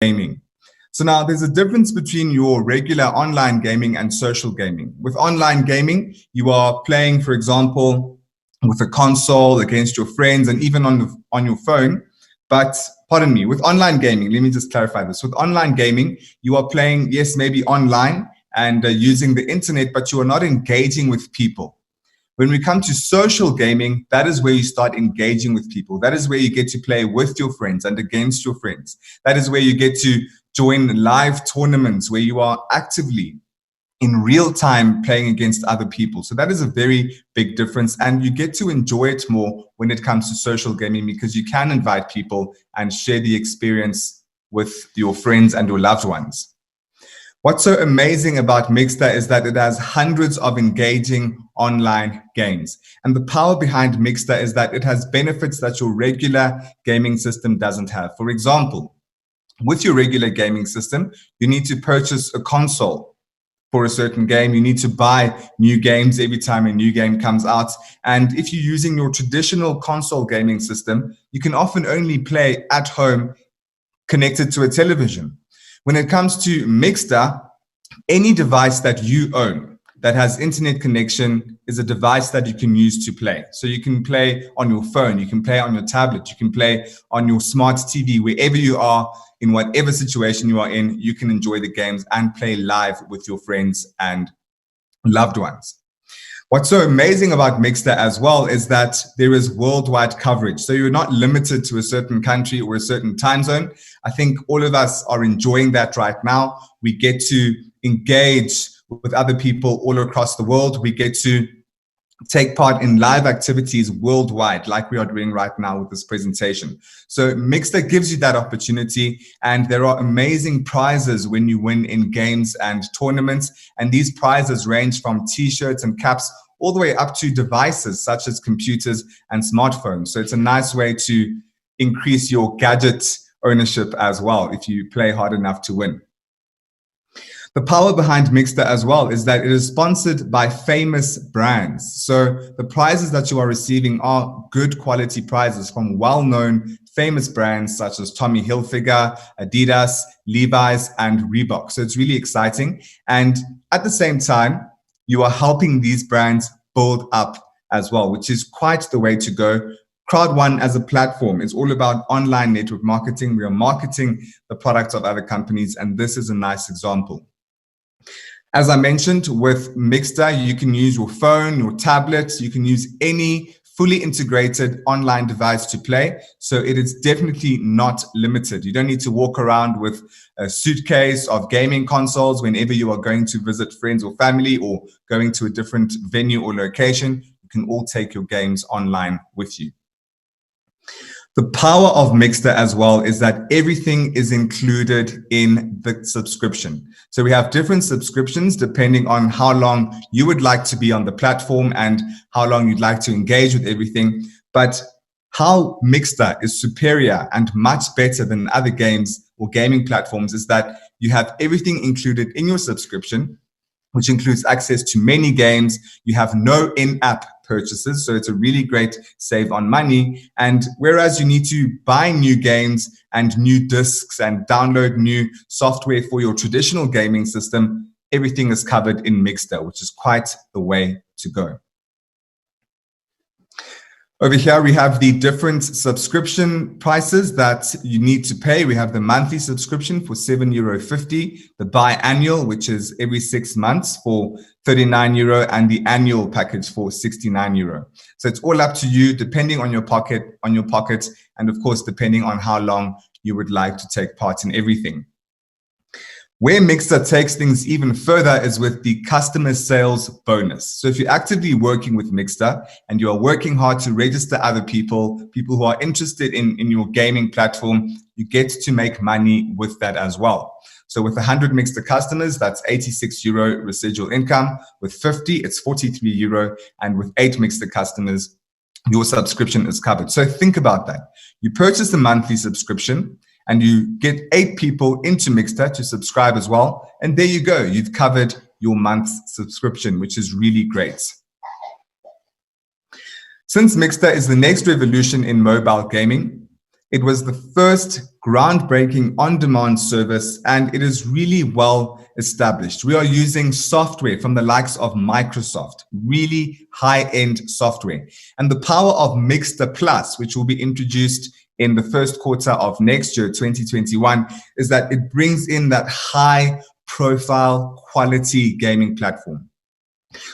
gaming. So now there's a difference between your regular online gaming and social gaming. With online gaming, you are playing, for example, with a console against your friends and even on your phone. But pardon me, with online gaming, let me just clarify this. With online gaming, you are playing, yes, maybe online and using the internet, but you are not engaging with people. When we come to social gaming, that is where you start engaging with people. That is where you get to play with your friends and against your friends. That is where you get to join live tournaments where you are actively in real time playing against other people. So that is a very big difference, and you get to enjoy it more when it comes to social gaming because you can invite people and share the experience with your friends and your loved ones. What's so amazing about Mixta is that it has hundreds of engaging online games. And the power behind Mixta is that it has benefits that your regular gaming system doesn't have. For example, with your regular gaming system, you need to purchase a console for a certain game. You need to buy new games every time a new game comes out. And if you're using your traditional console gaming system, you can often only play at home connected to a television. When it comes to Mixta, any device that you own that has internet connection is a device that you can use to play. So you can play on your phone, you can play on your tablet, you can play on your smart TV, wherever you are, in whatever situation you are in, you can enjoy the games and play live with your friends and loved ones. What's so amazing about Mixta as well is that there is worldwide coverage. So you're not limited to a certain country or a certain time zone. I think all of us are enjoying that right now. We get to engage with other people all across the world. We get to take part in live activities worldwide, like we are doing right now with this presentation. So Mixta gives you that opportunity, and there are amazing prizes when you win in games and tournaments. And these prizes range from t-shirts and caps all the way up to devices such as computers and smartphones. So it's a nice way to increase your gadget ownership as well if you play hard enough to win. The power behind Mixta as well is that it is sponsored by famous brands. So the prizes that you are receiving are good quality prizes from well-known famous brands such as Tommy Hilfiger, Adidas, Levi's, and Reebok. So it's really exciting. And at the same time, you are helping these brands build up as well, which is quite the way to go. Crowd1 as a platform is all about online network marketing. We are marketing the products of other companies, and this is a nice example. As I mentioned, with Mixta, you can use your phone, your tablet, you can use any fully integrated online device to play. So it is definitely not limited. You don't need to walk around with a suitcase of gaming consoles whenever you are going to visit friends or family or going to a different venue or location. You can all take your games online with you. The power of Mixta as well is that everything is included in the subscription. So we have different subscriptions depending on how long you would like to be on the platform and how long you'd like to engage with everything. But how Mixta is superior and much better than other games or gaming platforms is that you have everything included in your subscription, which includes access to many games. You have no in-app purchases, so it's a really great save on money. And whereas you need to buy new games and new discs and download new software for your traditional gaming system, everything is covered in Mixta, which is quite the way to go. Over here, we have the different subscription prices that you need to pay. We have the monthly subscription for €7.50, the biannual, which is every 6 months for €39, and the annual package for €69. So it's all up to you, depending on your pocket, and of course, depending on how long you would like to take part in everything. Where Mixta takes things even further is with the customer sales bonus. So if you're actively working with Mixta and you are working hard to register other people who are interested in your gaming platform, you get to make money with that as well. So with 100 Mixta customers, that's €86 residual income. With 50, it's €43. And with 8 Mixta customers, your subscription is covered. So think about that. You purchase the monthly subscription, and you get 8 people into Mixta to subscribe as well. And there you go. You've covered your month's subscription, which is really great. Since Mixta is the next revolution in mobile gaming, It was the first groundbreaking on-demand service, and it is really well established. We are using software from the likes of Microsoft, really high-end software. And the power of Mixter Plus, which will be introduced in the first quarter of next year, 2021, is that it brings in that high-profile quality gaming platform.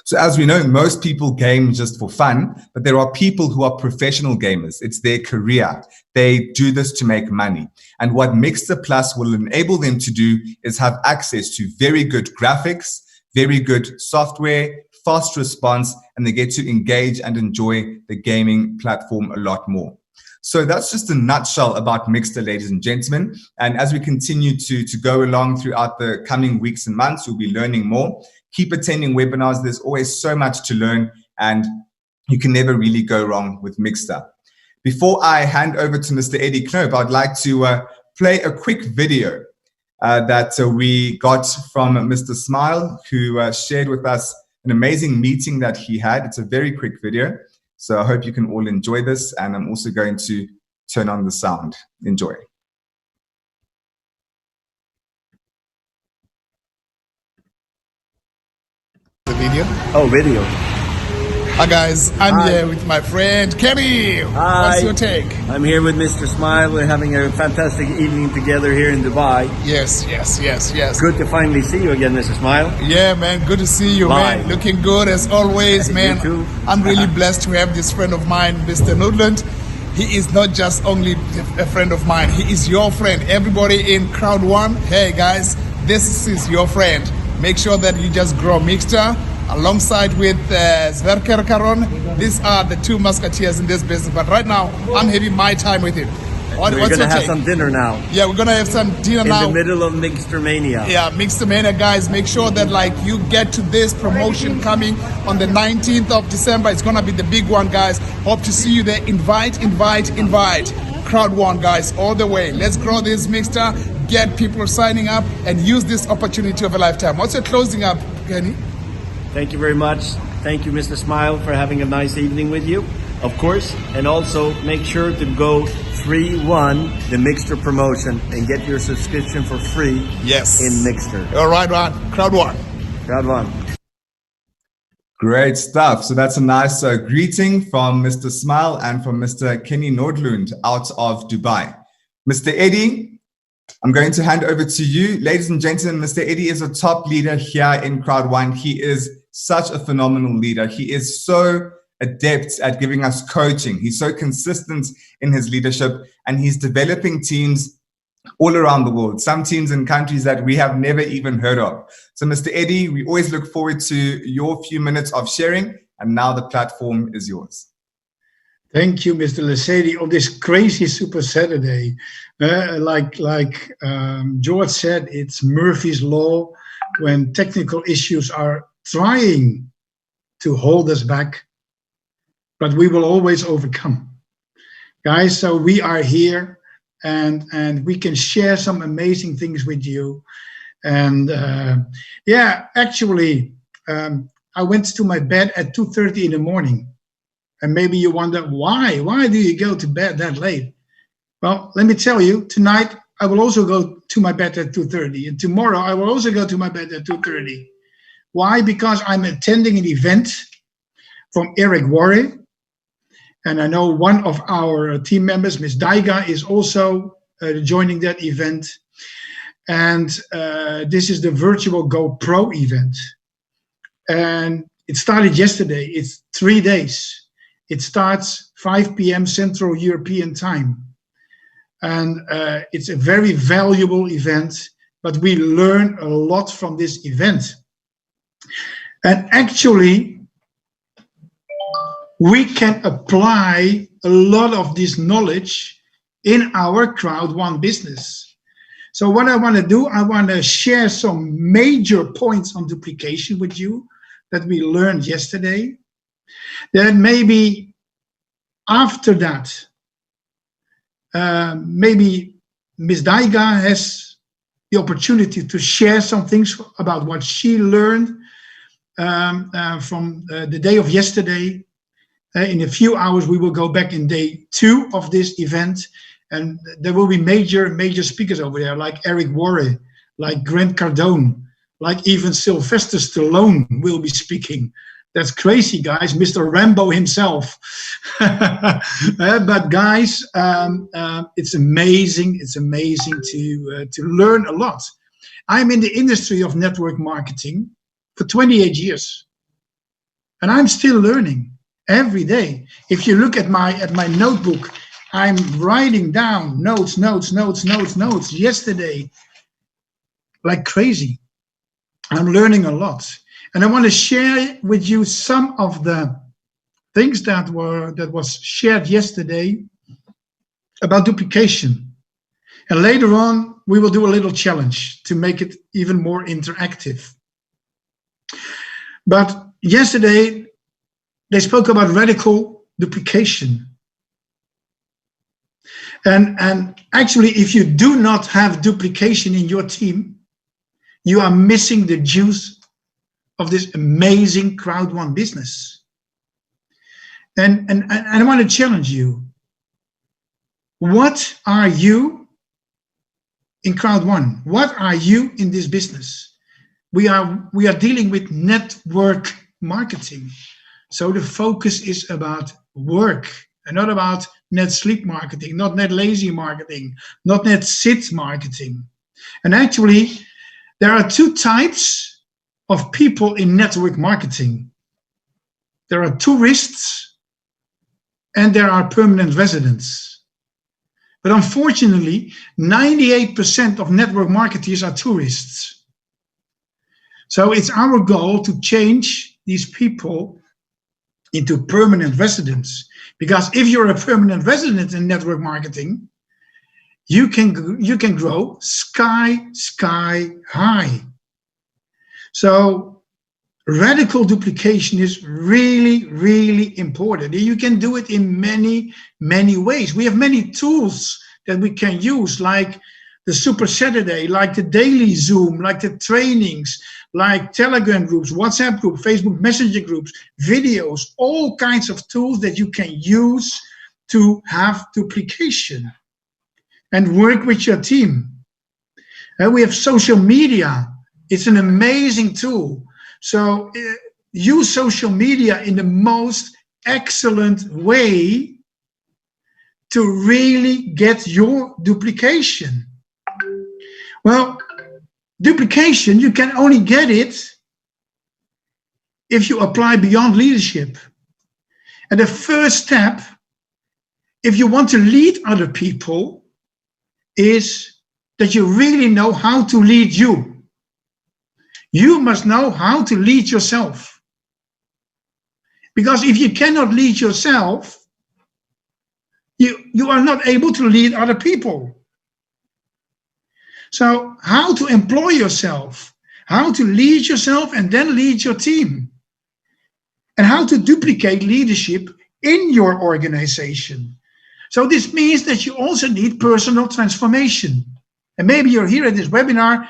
So as we know, most people game just for fun, but there are people who are professional gamers. It's their career. They do this to make money. And what Mixter Plus will enable them to do is have access to very good graphics, very good software, fast response, and they get to engage and enjoy the gaming platform a lot more. So that's just a nutshell about Mixter, ladies and gentlemen. And as we continue to go along throughout the coming weeks and months, you'll be learning more. Keep attending webinars. There's always so much to learn, and you can never really go wrong with Mixter. Before I hand over to Mr. Eddie Knoop, I'd like to play a quick video that we got from Mr. Smile, who shared with us an amazing meeting that he had. It's a very quick video, so I hope you can all enjoy this, and I'm also going to turn on the sound. Enjoy. Video? Oh, video. Hi guys, I'm here with my friend Kenny. Hi. What's your take? I'm here with Mr. Smile. We're having a fantastic evening together here in Dubai. Yes. Good to finally see you again, Mr. Smile. Yeah, man, good to see you, Bye. man. Looking good as always, man. You too. I'm really blessed to have this friend of mine, Mr. Nudland. He is not just only a friend of mine, he is your friend. Everybody in Crowd1, hey guys, this is your friend. Make sure that you just grow Mixter alongside with Zwerker Karon. These are the two musketeers in this business, but right now I'm having my time with him. We're going to have some dinner now. Yeah, we're gonna have some dinner now. In the middle of Mixter Mania. Yeah, Mixter Mania, guys. Make sure that like you get to this promotion coming on the 19th of December. It's gonna be the big one, guys. Hope to see you there. Invite. Crowd1, guys, all the way. Let's grow this Mixter. Get people signing up and use this opportunity of a lifetime. What's your closing up, Kenny? Thank you very much. Thank you, Mr. Smile, for having a nice evening with you, of course. And also make sure to go 3-1, the Mixter promotion, and get your subscription for free. Yes. In Mixter. All right, man. Crowd1. Crowd1. Great stuff. So that's a nice greeting from Mr. Smile and from Mr. Kenny Nordlund out of Dubai. Mr. Eddie, I'm going to hand over to you. Ladies and gentlemen, Mr. Eddie is a top leader here in Crowd1. He is such a phenomenal leader. He is so adept at giving us coaching. He's so consistent in his leadership, and he's developing teams all around the world, some teams in countries that we have never even heard of. So Mr. Eddie, we always look forward to your few minutes of sharing, and now the platform is yours. Thank you, Mr. Lesedi, on this crazy Super Saturday. Like George said, it's Murphy's Law. When technical issues are trying to hold us back, but we will always overcome. Guys, so we are here and we can share some amazing things with you. And yeah, actually, I went to my bed at 2:30 in the morning. And maybe you wonder, why? Why do you go to bed that late? Well, let me tell you, tonight I will also go to my bed at 2:30. And tomorrow I will also go to my bed at 2:30. Why? Because I'm attending an event from Eric Worre. And I know one of our team members, Ms. Daiga, is also joining that event. And this is the Virtual Go Pro event. And it started yesterday. It's 3 days. It starts 5 p.m. Central European time. And it's a very valuable event, but we learn a lot from this event. And actually, we can apply a lot of this knowledge in our Crowd1 business. So what I want to do, I want to share some major points on duplication with you that we learned yesterday. Then maybe after that, maybe Ms. Daiga has the opportunity to share some things about what she learned from the day of yesterday. In a few hours, we will go back in day 2 of this event. And there will be major speakers over there, like Eric Worre, like Grant Cardone, like even Sylvester Stallone will be speaking. That's crazy, guys. Mr. Rambo himself. But guys, it's amazing. It's amazing to learn a lot. I'm in the industry of network marketing for 28 years, and I'm still learning every day. If you look at my notebook, I'm writing down notes yesterday, like crazy. I'm learning a lot. And I want to share with you some of the things that was shared yesterday about duplication. And later on, we will do a little challenge to make it even more interactive. But yesterday, they spoke about radical duplication. And actually, if you do not have duplication in your team, you are missing the juice of this amazing Crowd1 business. And I want to challenge you. What are you in Crowd1? What are you in this business? We are dealing with network marketing. So the focus is about work and not about net sleep marketing, not net lazy marketing, not net sit marketing. And actually, there are two types of people in network marketing. There are tourists and there are permanent residents. But unfortunately, 98% of network marketers are tourists. So it's our goal to change these people into permanent residents. Because if you're a permanent resident in network marketing, you can grow sky high. So radical duplication is really important. You can do it in many ways. We have many tools that we can use, like the Super Saturday, like the daily Zoom, like the trainings, like Telegram groups, WhatsApp groups, Facebook Messenger groups, videos, all kinds of tools that you can use to have duplication and work with your team. And we have social media. It's an amazing tool. So use social media in the most excellent way to really get your duplication. Well, duplication, you can only get it if you apply beyond leadership. And the first step, if you want to lead other people, is that you really know how to lead you. You must know how to lead yourself. Because if you cannot lead yourself, you are not able to lead other people. So how to employ yourself, how to lead yourself and then lead your team, and how to duplicate leadership in your organization. So this means that you also need personal transformation. And maybe you're here at this webinar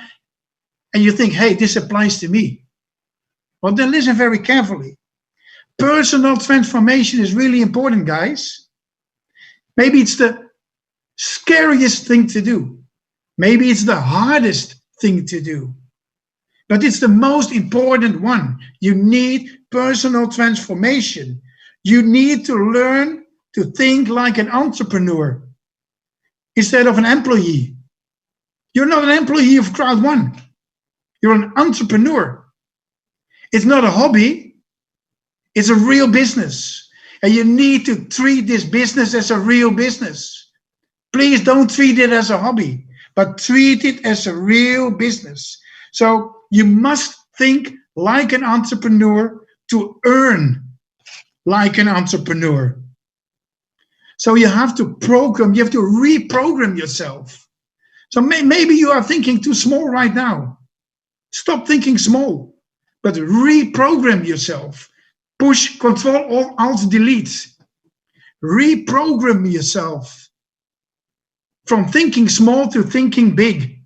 and you think, hey, this applies to me. Well, then listen very carefully. Personal transformation is really important, guys. Maybe it's the scariest thing to do. Maybe it's the hardest thing to do. But it's the most important one. You need personal transformation. You need to learn to think like an entrepreneur instead of an employee. You're not an employee of Crowd1. You're an entrepreneur. It's not a hobby. It's a real business. And you need to treat this business as a real business. Please don't treat it as a hobby, but treat it as a real business. So you must think like an entrepreneur to earn like an entrepreneur. So you have to reprogram yourself. So maybe you are thinking too small right now. Stop thinking small, but reprogram yourself. Push Control Alt Delete. Reprogram yourself from thinking small to thinking big.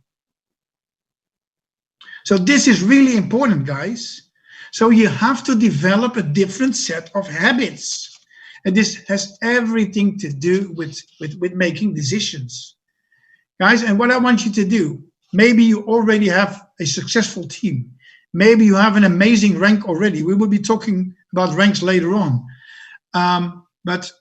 So this is really important, guys. So you have to develop a different set of habits. And this has everything to do with making decisions. Guys, and what I want you to do, maybe you already have a successful team. Maybe you have an amazing rank already. We will be talking about ranks later on. But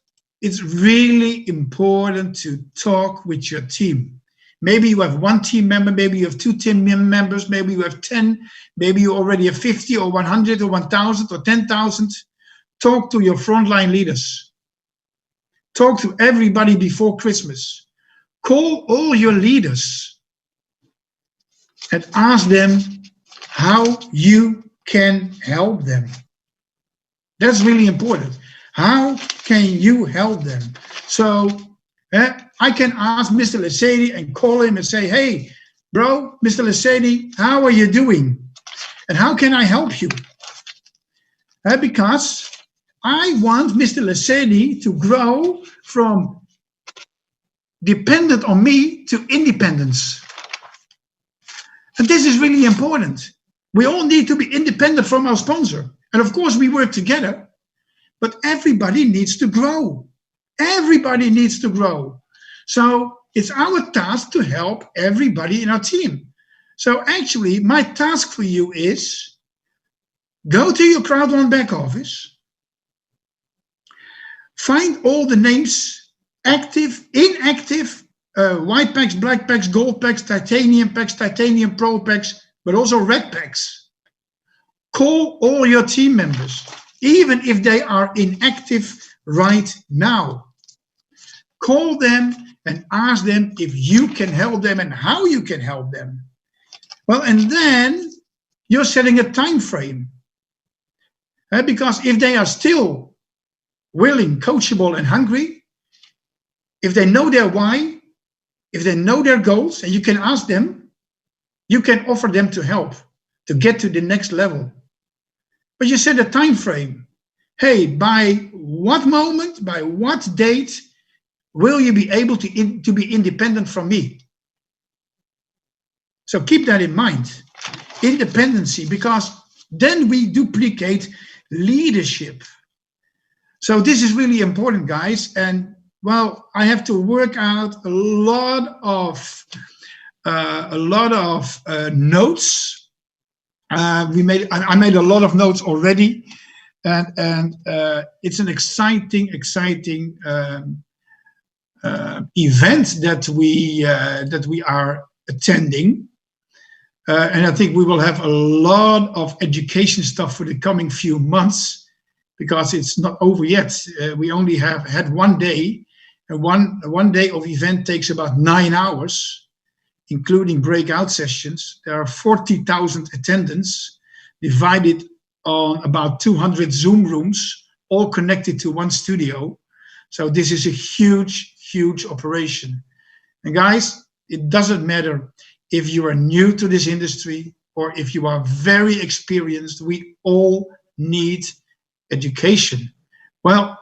it's really important to talk with your team. Maybe you have one team member, maybe you have two team members, maybe you have 10, maybe you already have 50 or 100 or 1,000 or 10,000. Talk to your frontline leaders. Talk to everybody before Christmas. Call all your leaders and ask them how you can help them. That's really important. How can you help them? So I can ask Mr. Lesedi and call him and say, hey, bro, Mr. Lesedi, how are you doing? And how can I help you? Because I want Mr. Lesedi to grow from dependent on me to independence. And this is really important. We all need to be independent from our sponsor. And of course, we work together, but everybody needs to grow. Everybody needs to grow. So it's our task to help everybody in our team. So actually, my task for you is go to your Crowd1 back office, find all the names, active, inactive, white packs, black packs, gold packs, titanium pro packs, but also red packs. Call all your team members, even if they are inactive right now. Call them and ask them if you can help them and how you can help them. Well, and then you're setting a time frame. Because if they are still willing, coachable, and hungry, if they know their why, if they know their goals, and you can ask them, you can offer them to help to get to the next level. But you set a time frame. Hey, by what moment, by what date will you be able to be independent from me? So keep that in mind. Independency, because then we duplicate leadership. So this is really important, guys. And well, I have to work out a lot of notes. I made a lot of notes already, and it's an exciting event that we are attending. And I think we will have a lot of education stuff for the coming few months, because it's not over yet. We only have had one day, and one day of event takes about 9 hours, including breakout sessions. There are 40,000 attendants divided on about 200 Zoom rooms, all connected to one studio. So this is a huge operation. And guys, it doesn't matter if you are new to this industry or if you are very experienced, we all need education. Well,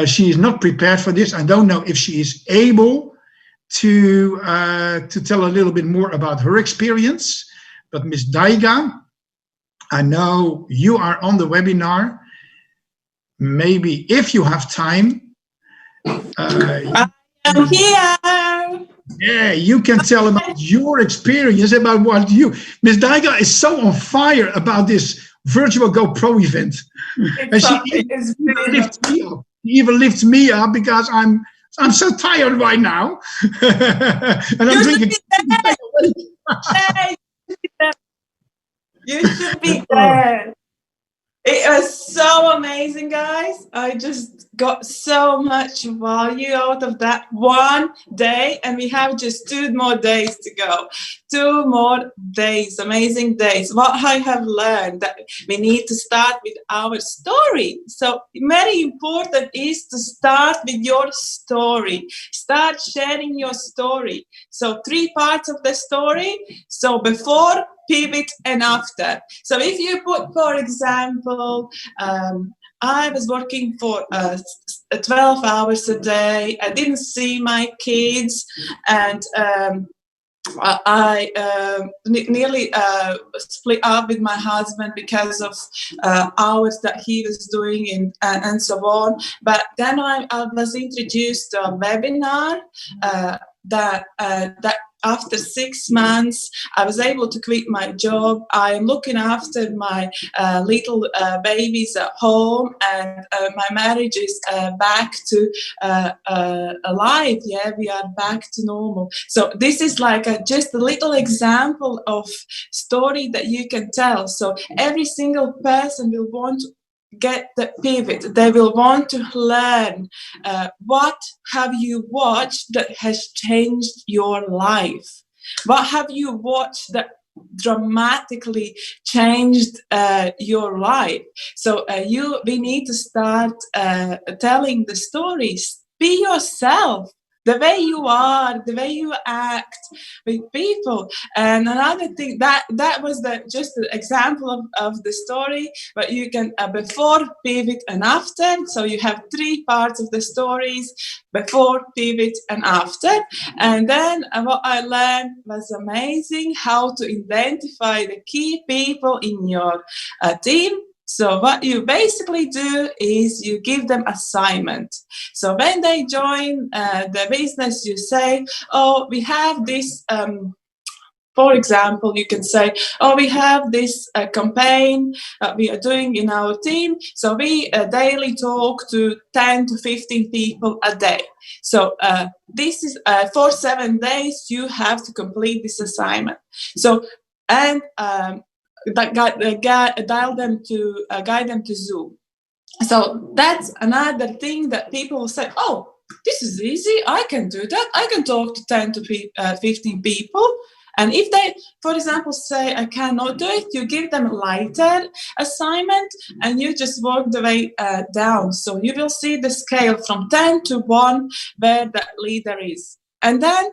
she is not prepared for this. I don't know if she is able to tell a little bit more about her experience. But Ms. Daiga, I know you are on the webinar. Maybe if you have time, I'm here. Yeah, you can tell about your experience, about what you... Ms. Daiga is so on fire about this Virtual Go Pro event. And she even lifts me up because I'm so tired right now. And I'm drinking... You should be there. It was so amazing, guys. I just got so much value out of that one day, and we have just 2 more days to go. 2 more days, amazing days. What I have learned, that we need to start with our story. So very important is to start with your story. Start sharing your story. So 3 parts of the story. So before, pivot, and after. So if you put, for example, I was working for 12 hours a day. I didn't see my kids, and I nearly split up with my husband because of hours that he was doing and so on. But then I was introduced to a webinar that after 6 months, I was able to quit my job. I'm looking after my little babies at home, and my marriage is back to alive. Yeah, we are back to normal. So this is like just a little example of story that you can tell. So every single person will want to get the pivot. They will want to learn what have you watched that has changed your life. What have you watched that dramatically changed your life? So we need to start telling the stories. Be yourself. The way you are, the way you act with people. And another thing, that was just an example of the story, but you can before, pivot, and after. So you have 3 parts of the stories: before, pivot, and after. And then what I learned was amazing, how to identify the key people in your team. So what you basically do is you give them assignment. So when they join the business, you say, oh, we have this, for example, you can say, oh, we have this campaign we are doing in our team. So we daily talk to 10 to 15 people a day. So this is for 7 days, you have to complete this assignment. So, and guide them to Zoom. So that's another thing that people will say, oh, this is easy. I can do that. I can talk to 10 to 15 people. And if they, for example, say, I cannot do it, you give them a lighter assignment and you just work the way down. So you will see the scale from 10 to 1 where the leader is. And then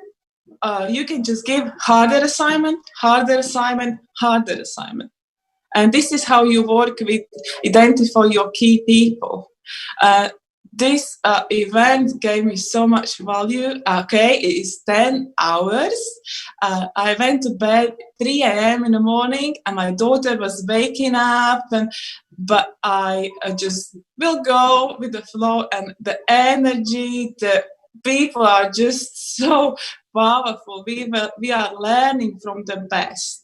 you can just give harder assignment, harder assignment, harder assignment. And this is how you work with identify your key people. This event gave me so much value. Okay, it is 10 hours. I went to bed 3 a.m. in the morning and my daughter was waking up, but I just will go with the flow, and the energy, the people are just so powerful. We are learning from the best.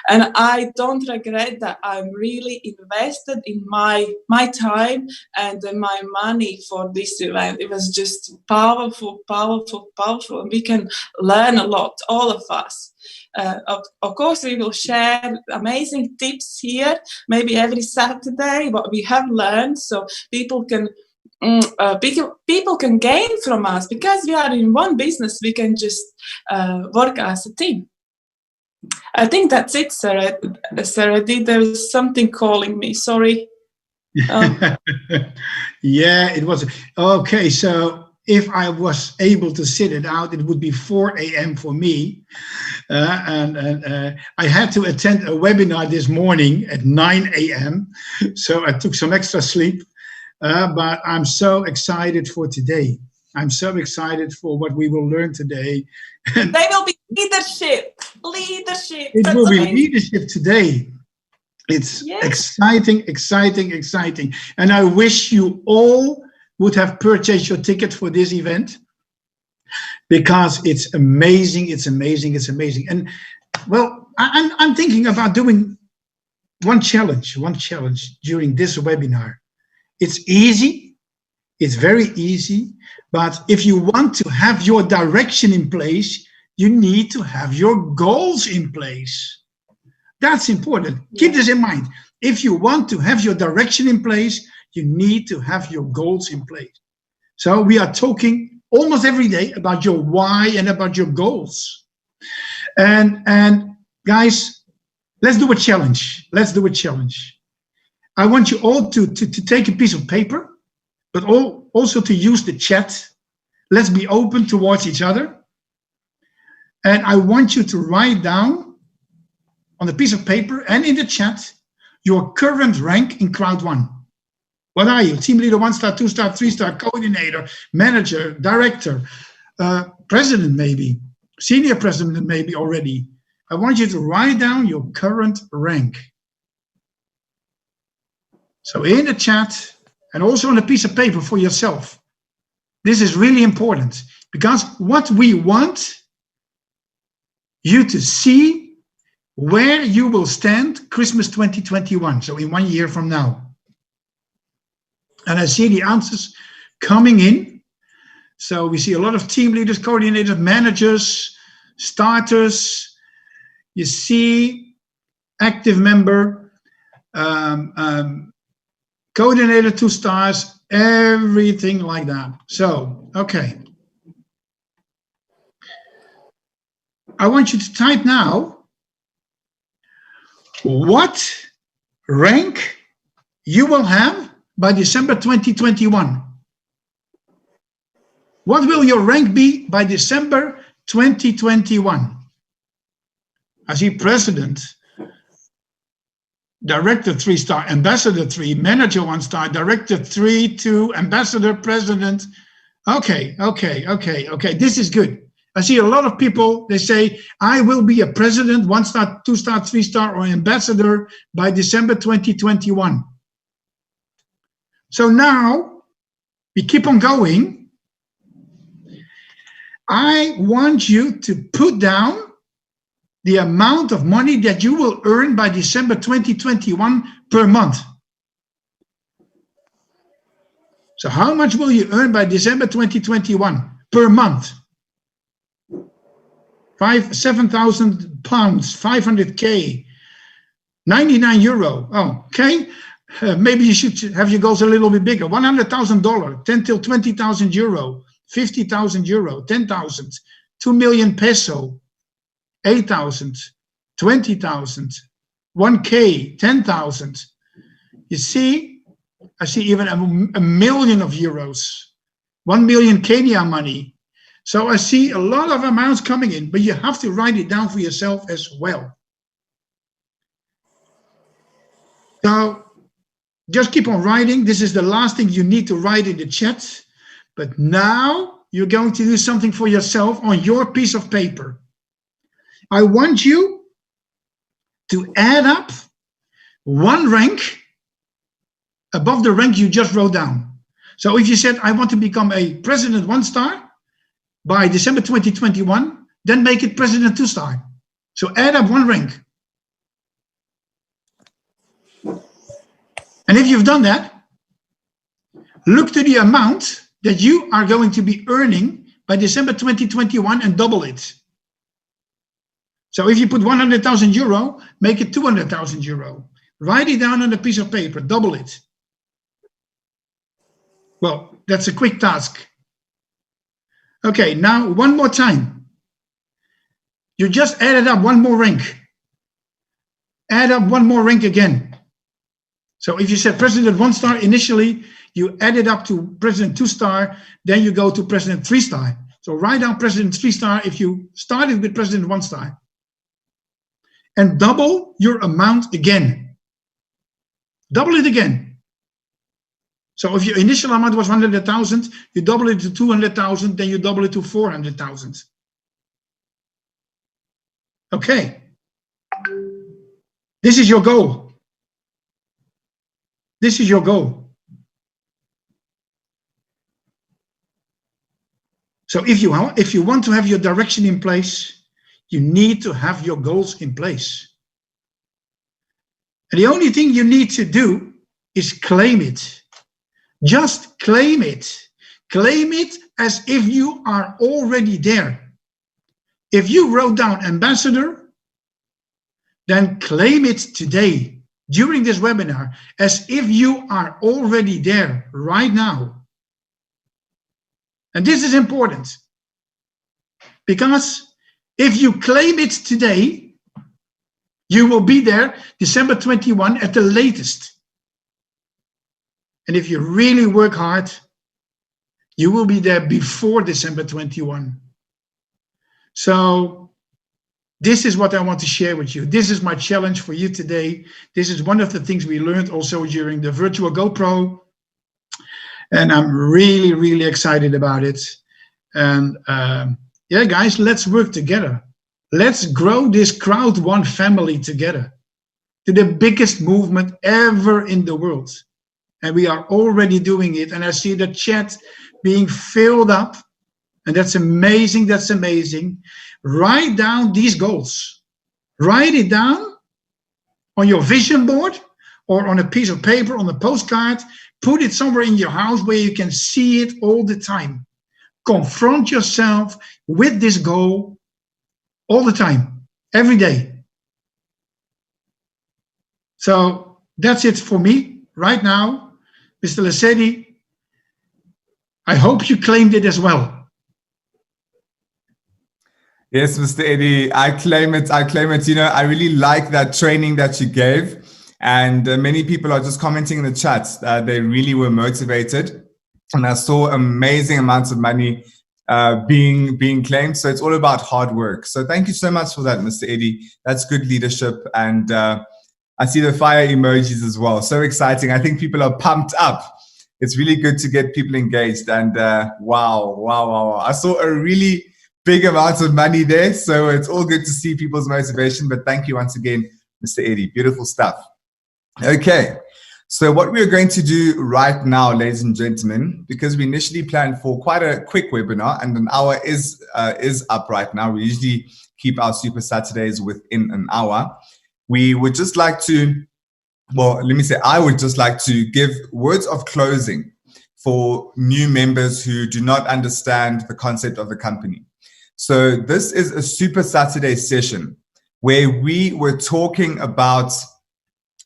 And I don't regret that. I'm really invested in my time and my money for this event. It was just powerful, powerful, powerful. And we can learn a lot, all of us. Of course, we will share amazing tips here, maybe every Saturday, what we have learned, so people can people can gain from us, because we are in one business. We can just work as a team. I think that's it, Sarah. There was something calling me. Sorry. Yeah, it was. Okay, so if I was able to sit it out, it would be 4 a.m. for me. And I had to attend a webinar this morning at 9 a.m. So I took some extra sleep. But I'm so excited for today. I'm so excited for what we will learn today. They will be leadership. It will be leadership today. It's exciting, exciting, exciting. And I wish you all would have purchased your ticket for this event, because it's amazing, it's amazing, it's amazing. And well, I'm thinking about doing one challenge during this webinar. It's easy. It's very easy. But if you want to have your direction in place, you need to have your goals in place. That's important. Keep this in mind. If you want to have your direction in place, you need to have your goals in place. So we are talking almost every day about your why and about your goals. And guys, let's do a challenge. Let's do a challenge. I want you all to take a piece of paper, but also to use the chat. Let's be open towards each other. And I want you to write down on a piece of paper and in the chat your current rank in Crowd1. What are you? Team leader, 1-star, 2-star, 3-star, coordinator, manager, director, president maybe, senior president maybe already, I want you to write down your current rank. So in the chat and also on a piece of paper for yourself. This is really important because what we want you to see where you will stand Christmas 2021, so in 1 year from now. And I see the answers coming in. So we see a lot of team leaders, coordinators, managers, starters. You see active member, coordinator 2 stars, everything like that. So, okay. I want you to type now what rank you will have by December 2021. What will your rank be by December 2021? I see president, director 3 star, ambassador 3, manager 1 star, director 3, 2, ambassador, president. Okay. This is good. I see a lot of people, they say, I will be a president, 1 star, 2 star, 3 star, or ambassador by December 2021. So now we keep on going. I want you to put down the amount of money that you will earn by December 2021 per month. So how much will you earn by December 2021 per month? 7,000 pounds, 500K, 99 euro. Oh, okay. Maybe you should have your goals a little bit bigger. $100,000, 10 till 20,000 euro, 50,000 euro, 10,000, 2 million peso, 8,000, 20,000, 1K, 10,000. You see, I see even a million of euros, 1 million Kenya money. So I see a lot of amounts coming in, but you have to write it down for yourself as well. So just keep on writing. This is the last thing you need to write in the chat. But now you're going to do something for yourself on your piece of paper. I want you to add up 1 rank above the rank you just wrote down. So if you said, I want to become a president 1 star by December 2021, then make it president 2 star. So add up 1 rank. And if you've done that, look to the amount that you are going to be earning by December 2021 and double it. So if you put 100,000 euro, make it 200,000 euro. Write it down on a piece of paper, double it. Well, that's a quick task. Okay, now 1 more time. You just added up 1 more rank. Add up 1 more rank again. So if you said president 1 star initially, you add it up to president 2 star, then you go to president 3 star. So write down president 3 star if you started with president 1 star. And double your amount again. Double it again. So if your initial amount was 100,000, you double it to 200,000, then you double it to 400,000. Okay. This is your goal. This is your goal. So if you want to have your direction in place, you need to have your goals in place. And the only thing you need to do is claim it. Just claim it. Claim it as if you are already there. If you wrote down ambassador, then claim it today during this webinar as if you are already there right now. And this is important because if you claim it today, you will be there December 21 at the latest. And if you really work hard, you will be there before December 21. So this is what I want to share with you. This is my challenge for you today. This is one of the things we learned also during the virtual GoPro. And I'm really, really excited about it. And yeah, guys, let's work together. Let's grow this Crowd1 family together to the biggest movement ever in the world. And we are already doing it. And I see the chat being filled up. And that's amazing. That's amazing. Write down these goals. Write it down on your vision board or on a piece of paper, on a postcard. Put it somewhere in your house where you can see it all the time. Confront yourself with this goal all the time, every day. So that's it for me right now. Mr. Lesedi, I hope you claimed it as well. Yes, Mr. Eddie, I claim it. I claim it. You know, I really like that training that you gave. And many people are just commenting in the chat. They really were motivated. And I saw amazing amounts of money being claimed. So it's all about hard work. So thank you so much for that, Mr. Eddie. That's good leadership. And I see the fire emojis as well. So exciting. I think people are pumped up. It's really good to get people engaged. And wow. I saw a really big amount of money there. So it's all good to see people's motivation. But thank you once again, Mr. Eddie. Beautiful stuff. Okay. So what we are going to do right now, ladies and gentlemen, because we initially planned for quite a quick webinar and an hour is up right now. We usually keep our Super Saturdays within an hour. We would just like to, well, let me say, I would just like to give words of closing for new members who do not understand the concept of the company. So this is a Super Saturday session where we were talking about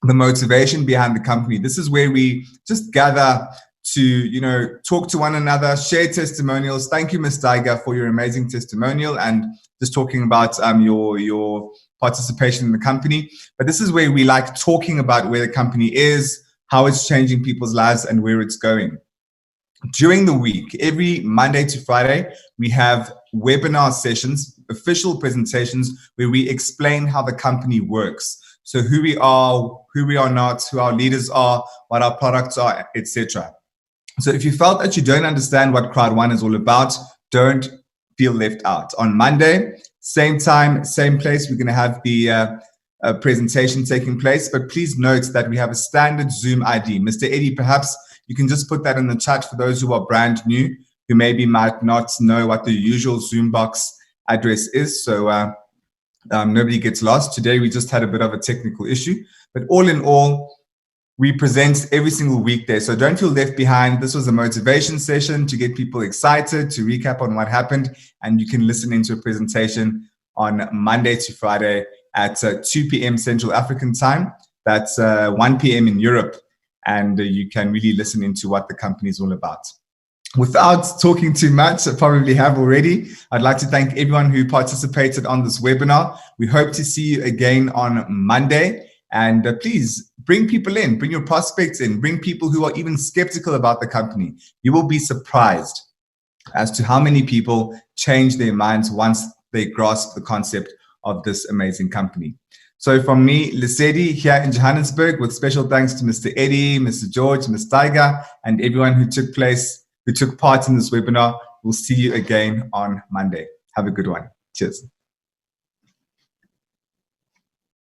the motivation behind the company. This is where we just gather to, you know, talk to one another, share testimonials. Thank you, Ms. Tiger, for your amazing testimonial and just talking about your participation in the company. But this is where we like talking about where the company is, how it's changing people's lives and where it's going. During the week, every Monday to Friday, we have webinar sessions, official presentations where we explain how the company works. So who we are not, who our leaders are, what our products are, etc. So if you felt that you don't understand what Crowd1 is all about, don't feel left out. On Monday, same time, same place, we're going to have the presentation taking place. But please note that we have a standard Zoom ID. Mr. Eddie, perhaps you can just put that in the chat for those who are brand new, who maybe might not know what the usual Zoom box address is. So nobody gets lost. Today, we just had a bit of a technical issue. But all in all, we present every single weekday. So don't feel left behind. This was a motivation session to get people excited, to recap on what happened. And you can listen into a presentation on Monday to Friday at 2 p.m. Central African time. That's 1 p.m. in Europe. And you can really listen into what the company is all about. Without talking too much, I probably have already, I'd like to thank everyone who participated on this webinar. We hope to see you again on Monday. And please bring people in, bring your prospects in, bring people who are even skeptical about the company. You will be surprised as to how many people change their minds once they grasp the concept of this amazing company. So from me, Lesedi, here in Johannesburg, with special thanks to Mr. Eddie, Mr. George, Ms. Tiger, and everyone who took part in this webinar. We'll see you again on Monday. Have a good one. Cheers.